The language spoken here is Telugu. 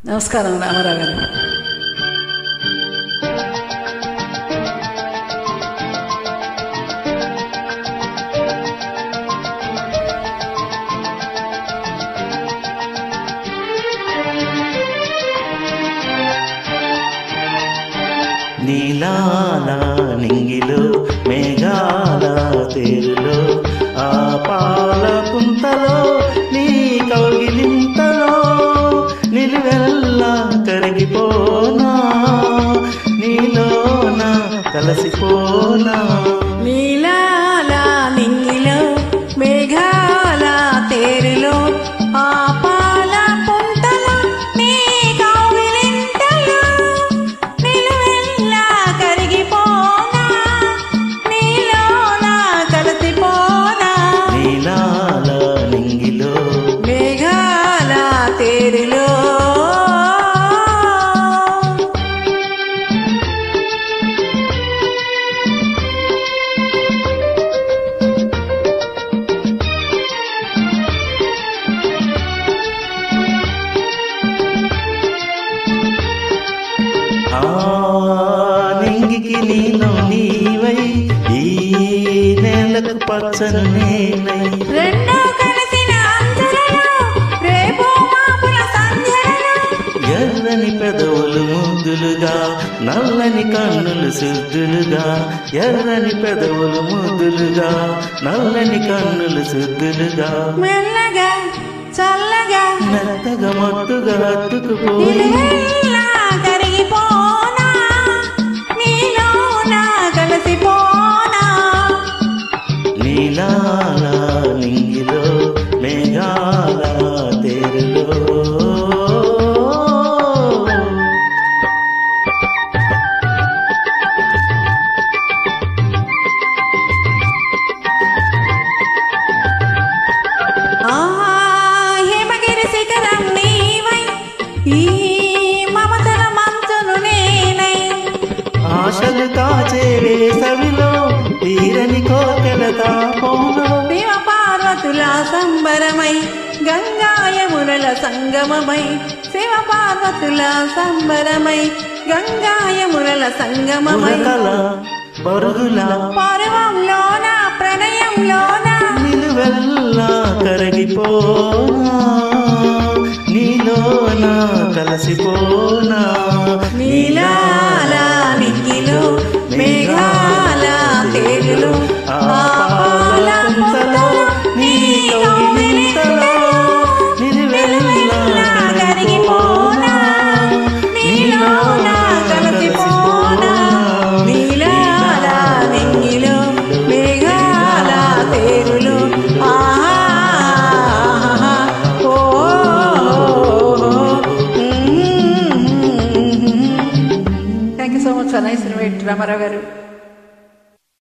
నమస్కారం రామారావు గారు. నీలాల నింగిలో మేఘాల తేరులో ఆ పాల పుంతలో నీ కౌగిలింతలో నిలువెల్లా కరిగిపోనా నీలోన కలసిపోనా. నీలాల నింగిలో మేఘాల తేరులో ఆ పాల పుంతలో నీ కౌగిలింతలో నిలువెల్లా కరిగిపోనా నీలోన కలసిపోనా. నీలాల నింగిలో మేఘాల తేరులో నింగికి నీలో నీవై ఈ నేలకు పచ్చని నేనై రెండో కలిసిన అంచులలో రేపో మాపుల సంధ్యలలో ఎర్రని పెదవులు ముద్దులుగా నల్లని కన్నులు శుద్ధులుగా ఎర్రని పెదవులు ముద్దులుగా నల్లని కన్నులు శుద్ధులుగా మెల్లగా చల్లగా మెత్తగా మత్తుగా హత్తుకుపోయి నిలువెల్లా కరిగిపోనా నీలోన కలిసిపోనా. నీలాల నింగిలో మేఘాల తేరులో. హేమగిరి శిఖరం నీవై ఈ మమతల మంచును నేనై ఆశలు కాచే వేసవిలో తీరని కోకెల తాపంలో శివ పార్వతుల సంబరమై గంగాయముల సంగమమై శివ పార్వతుల సంబరమై గంగాయముల సంగమమై ఉరకల పరుగుల పర్వంలోన ప్రణయంలోన నిలువెల్లా కరగిపోనా నీలోన కలసిపోనా. నీలాల నింగిలో మేఘాల తేరులో ఆ పాల పుంతలో నీ కౌగిలింతలో నిలువెల్లా కరిగిపోనా నీలోన కలిసిపోనా. నీలాల నింగిలో మేఘాల తేరులో Thank you so much for nice invitation, Ramarao garu.